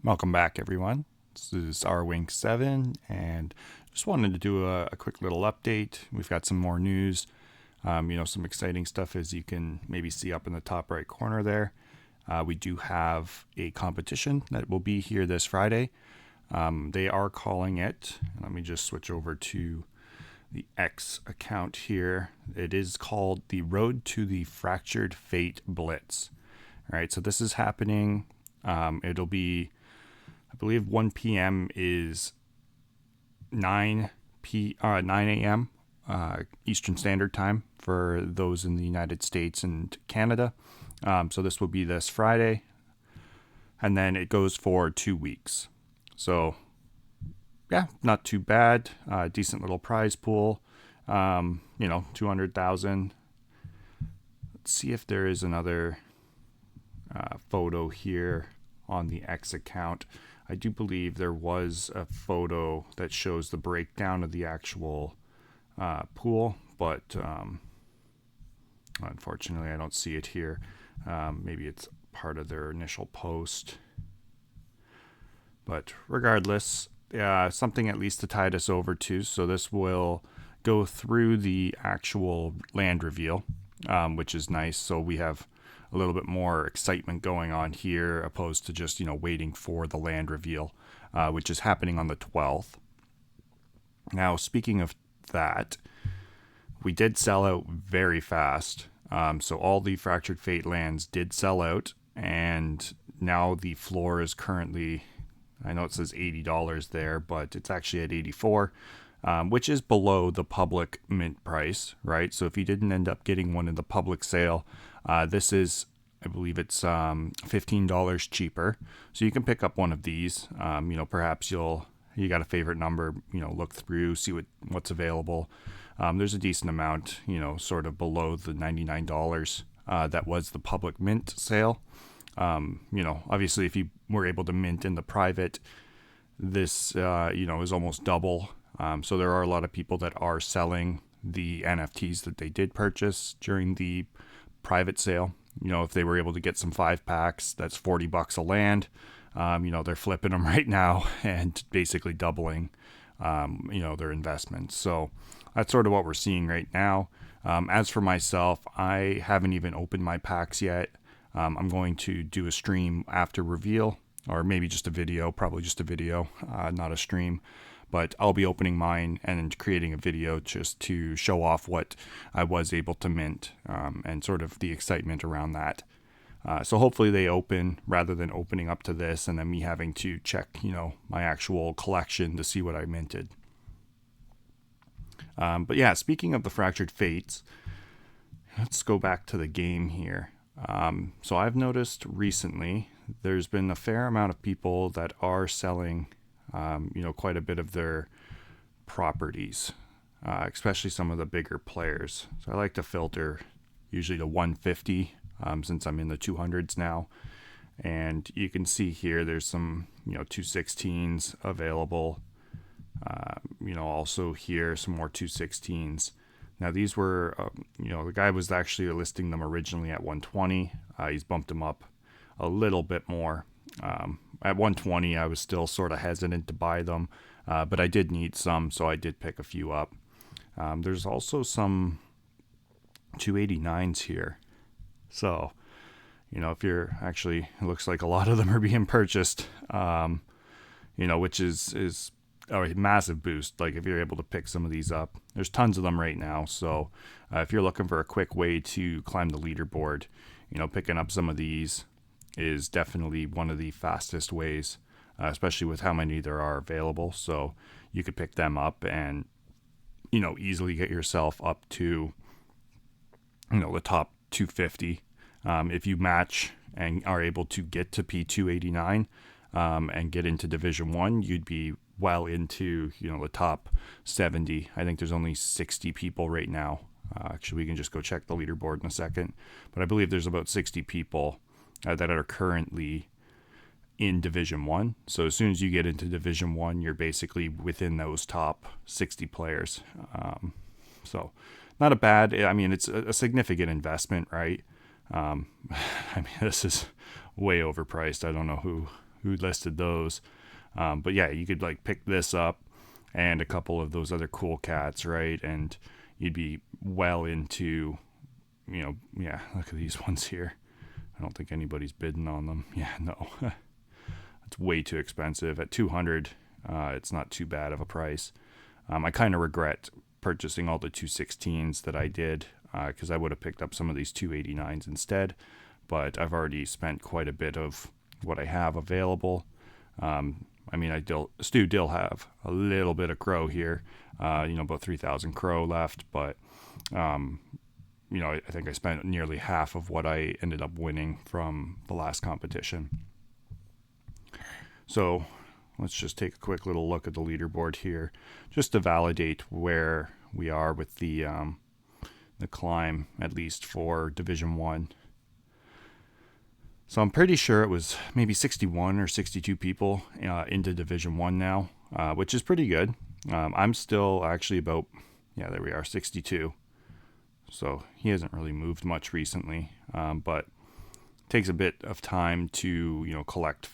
Welcome back, everyone. This is R-Wing 7, and just wanted to do a quick little update. We've got some more news, some exciting stuff, as you can maybe see up in the top right corner there. We do have a competition that will be here this Friday. They are calling it, let me just switch over to the X account here. It is called the Road to the Fractured Fate Blitz. All right, so this is happening. It'll be, I believe 1 p.m. is 9 a.m. Eastern Standard Time for those in the United States and Canada. So this will be this Friday, and then it goes for 2 weeks. So yeah, not too bad. Decent little prize pool. 200,000. Let's see if there is another photo here on the X account. I do believe there was a photo that shows the breakdown of the actual pool, but unfortunately I don't see it here. Maybe it's part of their initial post. But regardless, something at least to tide us over to. So this will go through the actual land reveal, which is nice. So we have a little bit more excitement going on here, opposed to just waiting for the land reveal, which is happening on the 12th. Now, speaking of that, we did sell out very fast. So all the Fractured Fate lands did sell out, and now the floor is currently, I know it says $80 there, but it's actually at 84, which is below the public mint price, right? So if you didn't end up getting one in the public sale, this is, I believe it's $15 cheaper. So you can pick up one of these. Perhaps you got a favorite number, look through, see what's available. There's a decent amount, sort of below the $99 that was the public mint sale. Obviously if you were able to mint in the private, this, is almost double. So there are a lot of people that are selling the NFTs that they did purchase during the private sale. If they were able to get some 5-packs, that's $40 a land. They're flipping them right now and basically doubling, their investments. So that's sort of what we're seeing right now. As for myself, I haven't even opened my packs yet. I'm going to do a stream after reveal, or maybe just a video, probably just a video, not a stream. But I'll be opening mine and creating a video just to show off what I was able to mint, and sort of the excitement around that. So hopefully they open rather than opening up to this and then me having to check, my actual collection to see what I minted. But yeah, speaking of the Fractured Fates, let's go back to the game here. So I've noticed recently there's been a fair amount of people that are selling quite a bit of their properties, especially some of the bigger players. So I like to filter usually to 150, since I'm in the 200s now. And you can see here there's some, 216s available. Also here some more 216s. Now these were, the guy was actually listing them originally at 120. He's bumped them up a little bit more. At 120, I was still sort of hesitant to buy them, but I did need some, so I did pick a few up. There's also some 289s here. So, if you're actually, it looks like a lot of them are being purchased, which is a massive boost. Like if you're able to pick some of these up, there's tons of them right now. So if you're looking for a quick way to climb the leaderboard, picking up some of these is definitely one of the fastest ways, especially with how many there are available. So you could pick them up and, easily get yourself up to, the top 250. If you match and are able to get to P289 and get into Division 1, you'd be well into, the top 70. I think there's only 60 people right now. Actually, we can just go check the leaderboard in a second. But I believe there's about 60 people that are currently in Division 1. So as soon as you get into Division 1, you're basically within those top 60 players. So not a bad, it's a significant investment, right? This is way overpriced. I don't know who who listed those. But yeah, you could like pick this up and a couple of those other cool cats, right? And you'd be well into, yeah, look at these ones here. I don't think anybody's bidding on them. Yeah, no. It's way too expensive. At 200, it's not too bad of a price. I kind of regret purchasing all the 216s that I did, because I would have picked up some of these 289s instead. But I've already spent quite a bit of what I have available. I mean, I still have a little bit of crow here, about 3,000 crow left, but, I think I spent nearly half of what I ended up winning from the last competition. So let's just take a quick little look at the leaderboard here, just to validate where we are with the climb, at least for Division 1. So I'm pretty sure it was maybe 61 or 62 people into Division 1 now, which is pretty good. I'm still actually about, there we are, 62. So he hasn't really moved much recently, but it takes a bit of time to, collect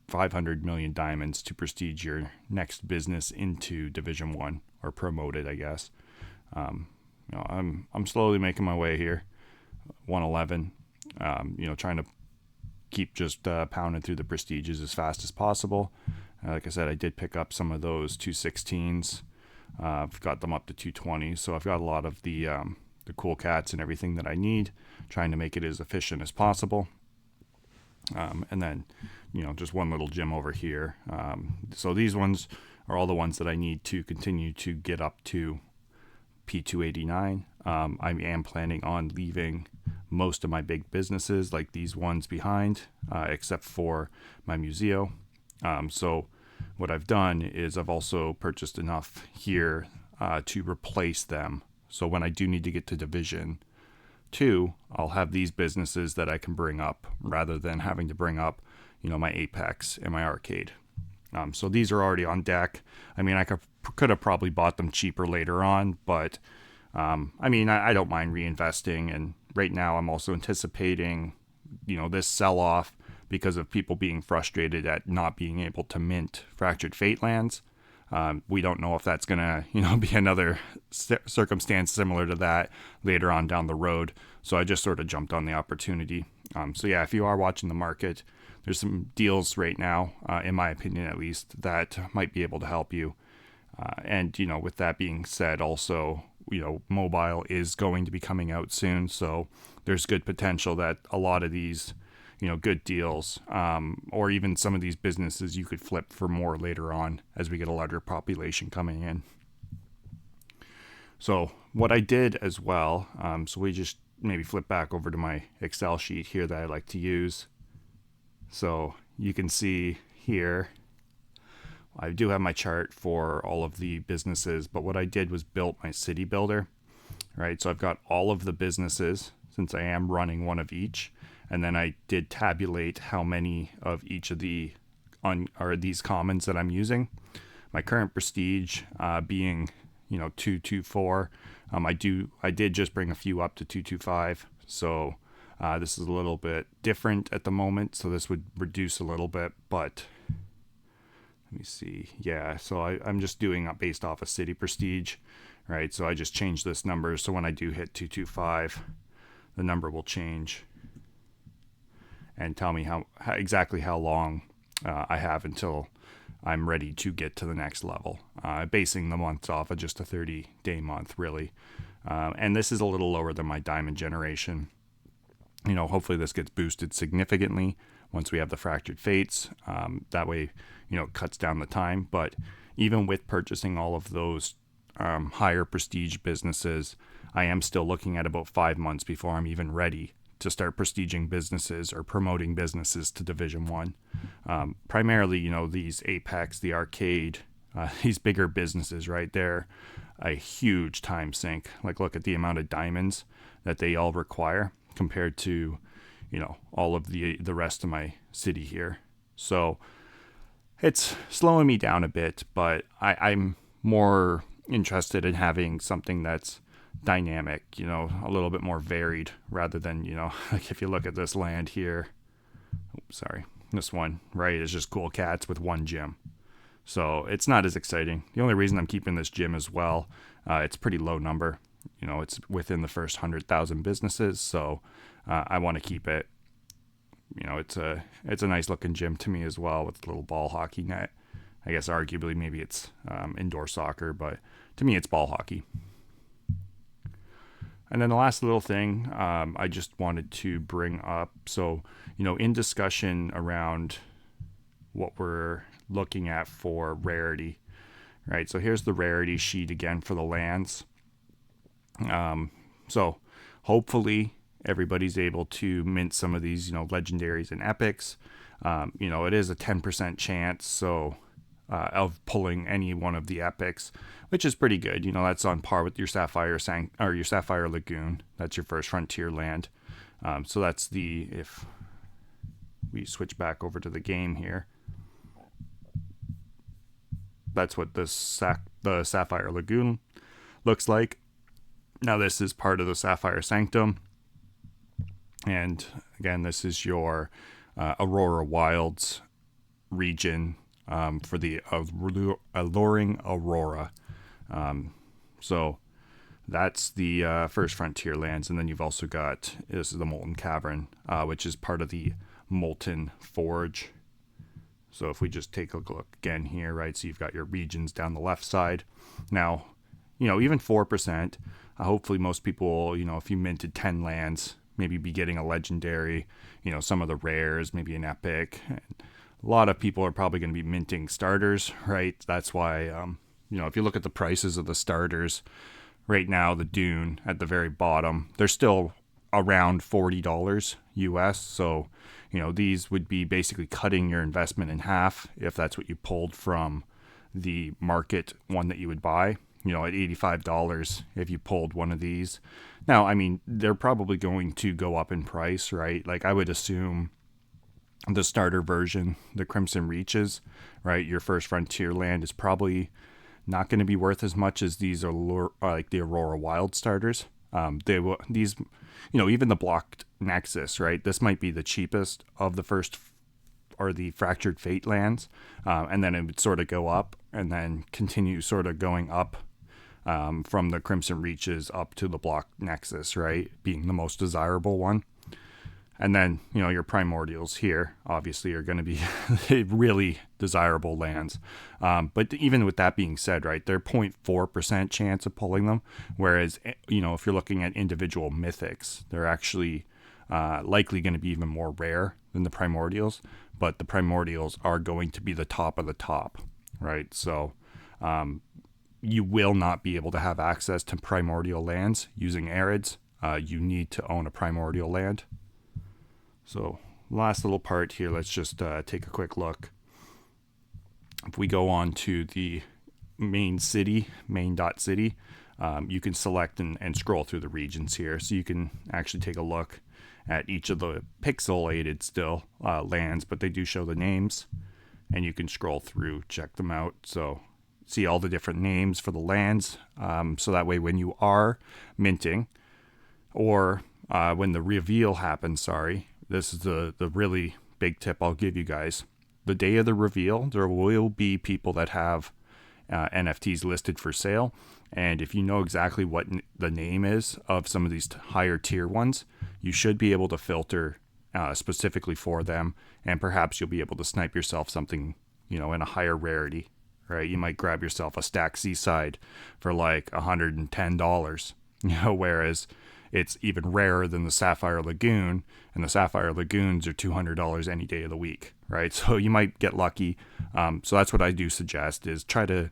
500 million diamonds to prestige your next business into Division 1, or promote it, I guess. I'm slowly making my way here. 111, trying to keep just pounding through the prestiges as fast as possible. Like I said, I did pick up some of those 216s. I've got them up to 220, so I've got a lot of the cool cats and everything that I need, trying to make it as efficient as possible. And then, just one little gem over here. So these ones are all the ones that I need to continue to get up to P289. I am planning on leaving most of my big businesses, like these ones, behind, except for my museo. So what I've done is I've also purchased enough here to replace them. So when I do need to get to Division 2, I'll have these businesses that I can bring up, rather than having to bring up, my Apex and my arcade. So these are already on deck. I mean, I could have probably bought them cheaper later on, but I don't mind reinvesting. And right now I'm also anticipating, this sell-off because of people being frustrated at not being able to mint Fractured Fate lands. We don't know if that's going to, be another circumstance similar to that later on down the road. So I just sort of jumped on the opportunity. So yeah, if you are watching the market, there's some deals right now, in my opinion at least, that might be able to help you. And, with that being said, also, mobile is going to be coming out soon. So there's good potential that a lot of these, good deals, or even some of these businesses you could flip for more later on as we get a larger population coming in. So what I did as well, so we just maybe flip back over to my Excel sheet here that I like to use. So you can see here, I do have my chart for all of the businesses, but what I did was built my city builder, right? So I've got all of the businesses, since I am running one of each, and then I did tabulate how many of each of these commons that I'm using. My current prestige being 224. I did just bring a few up to 225. So this is a little bit different at the moment. So this would reduce a little bit, but let me see. Yeah, so I'm just doing it based off of city prestige, right? So I just changed this number. So when I do hit 225, the number will change and tell me how exactly how long I have until I'm ready to get to the next level. Basing the months off of just a 30-day month, really. And this is a little lower than my diamond generation. Hopefully this gets boosted significantly once we have the Fractured Fates. That way, it cuts down the time. But even with purchasing all of those higher prestige businesses, I am still looking at about 5 months before I'm even ready to start prestiging businesses or promoting businesses to Division 1. Primarily, these Apex, the arcade, these bigger businesses, right? They're a huge time sink. Like, look at the amount of diamonds that they all require compared to, all of the rest of my city here. So it's slowing me down a bit, but I'm more interested in having something that's dynamic, a little bit more varied, rather than, like if you look at this land here, This one, right, is just cool cats with one gym. So it's not as exciting. The only reason I'm keeping this gym as well, it's a pretty low number. It's within the first 100,000 businesses, so I want to keep it. It's a nice looking gym to me as well, with a little ball hockey net. I guess arguably maybe it's indoor soccer, but to me it's ball hockey. And then the last little thing I just wanted to bring up. So, in discussion around what we're looking at for rarity, right? So here's the rarity sheet again for the lands. So hopefully everybody's able to mint some of these, legendaries and epics. It is a 10% chance, so of pulling any one of the epics, which is pretty good. That's on par with your Sapphire your Sapphire Lagoon. That's your first frontier land. So that's if we switch back over to the game here, that's what the Sapphire Lagoon looks like. Now this is part of the Sapphire Sanctum. And again, this is your Aurora Wilds region for the Alluring Aurora. So that's the first frontier lands. And then you've also got, this is the Molten Cavern, which is part of the Molten Forge. So if we just take a look again here, right, so you've got your regions down the left side. Now, even 4%, hopefully most people, if you minted 10 lands, maybe be getting a legendary, some of the rares, maybe an epic. And a lot of people are probably going to be minting starters, right? That's why, if you look at the prices of the starters right now, the Dune at the very bottom, they're still around $40 US. So, these would be basically cutting your investment in half if that's what you pulled from the market one that you would buy, at $85 if you pulled one of these. Now, they're probably going to go up in price, right? Like I would assume the starter version, the Crimson Reaches, right? Your first frontier land is probably not going to be worth as much as these like the Aurora Wild starters. These, even the blocked Nexus, right? This might be the cheapest of the first or the Fractured Fate lands, and then it would sort of go up and then continue sort of going up from the Crimson Reaches up to the blocked Nexus, right? Being the most desirable one. And then, your primordials here obviously are going to be really desirable lands. But even with that being said, right, they're 0.4% chance of pulling them. Whereas, if you're looking at individual mythics, they're actually likely going to be even more rare than the primordials. But the primordials are going to be the top of the top, right? So you will not be able to have access to primordial lands using Arids. You need to own a primordial land. So last little part here, let's just take a quick look. If we go on to the mane.city, you can select and scroll through the regions here. So you can actually take a look at each of the pixelated still lands, but they do show the names, and you can scroll through, check them out. So see all the different names for the lands. So that way when you are minting, or when the reveal happens, this is the really big tip I'll give you guys. The day of the reveal, there will be people that have NFTs listed for sale. And if you know exactly what the name is of some of these higher tier ones, you should be able to filter specifically for them. And perhaps you'll be able to snipe yourself something, in a higher rarity, right? You might grab yourself a stack Seaside for like $110, whereas it's even rarer than the Sapphire Lagoon, and the Sapphire Lagoons are $200 any day of the week, right? So you might get lucky. So that's what I do suggest, is try to,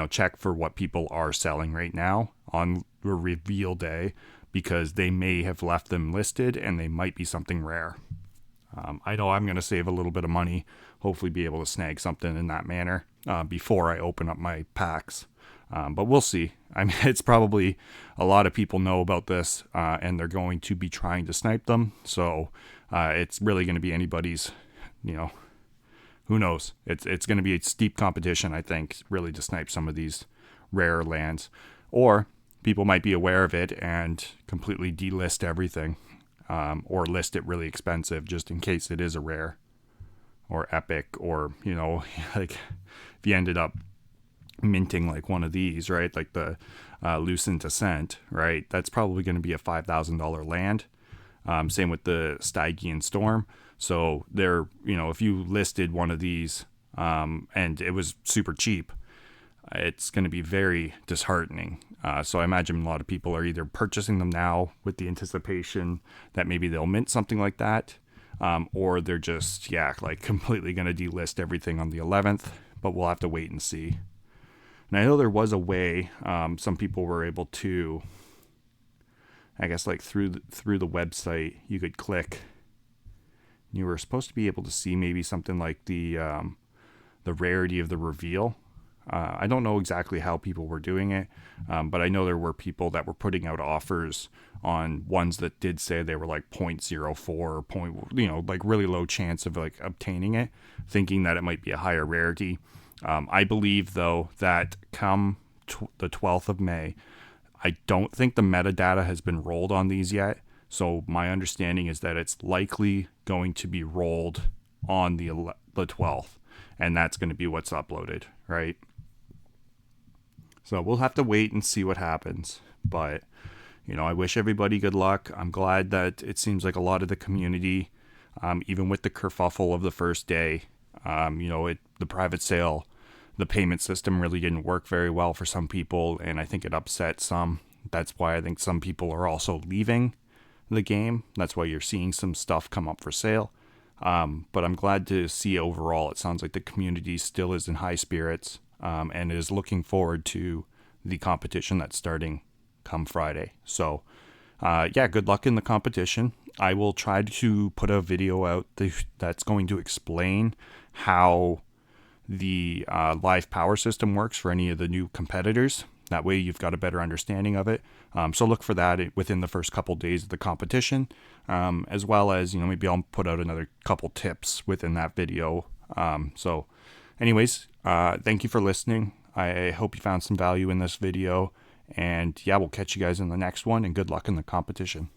check for what people are selling right now on the reveal day, because they may have left them listed and they might be something rare. I know I'm going to save a little bit of money, hopefully be able to snag something in that manner before I open up my packs. But we'll see. It's probably a lot of people know about this, and they're going to be trying to snipe them. So it's really going to be anybody's, who knows? It's going to be a steep competition, I think, really to snipe some of these rare lands. Or people might be aware of it and completely delist everything, or list it really expensive just in case it is a rare. or epic, or, you know, like if you ended up minting like one of these, right, like the Lucent Ascent, right, that's probably going to be a $5,000 land. Same with the Stygian Storm. So they're, you know, if you listed one of these and it was super cheap, it's going to be very disheartening. So I imagine a lot of people are either purchasing them now with the anticipation that maybe they'll mint something like that, or they're just, yeah, like completely going to delist everything on the 11th, but we'll have to wait and see. And I know there was a way, some people were able to, I guess, like through the website, you could click. You were supposed to be able to see maybe something like the rarity of the reveal. I don't know exactly how people were doing it, but I know there were people that were putting out offers on ones that did say they were like 0.04 point, you know, like really low chance of like obtaining it, thinking that it might be a higher rarity. I believe though that come the 12th of May, I don't think the metadata has been rolled on these yet. So my understanding is that it's likely going to be rolled on the 12th, and that's going to be what's uploaded, right? So we'll have to wait and see what happens. But, you know, I wish everybody good luck. I'm glad that it seems like a lot of the community, even with the kerfuffle of the first day, you know, the private sale, the payment system really didn't work very well for some people, and I think it upset some. That's why I think some people are also leaving the game. That's why you're seeing some stuff come up for sale. But I'm glad to see overall it sounds like the community still is in high spirits, and is looking forward to the competition that's starting come Friday. So yeah, good luck in the competition. I will try to put a video out that's going to explain how the live power system works for any of the new competitors. That way you've got a better understanding of it. So look for that within the first couple days of the competition, as well as, you know, maybe I'll put out another couple tips within that video. So anyways, thank you for listening. I hope you found some value in this video, and yeah, we'll catch you guys in the next one, and good luck in the competition.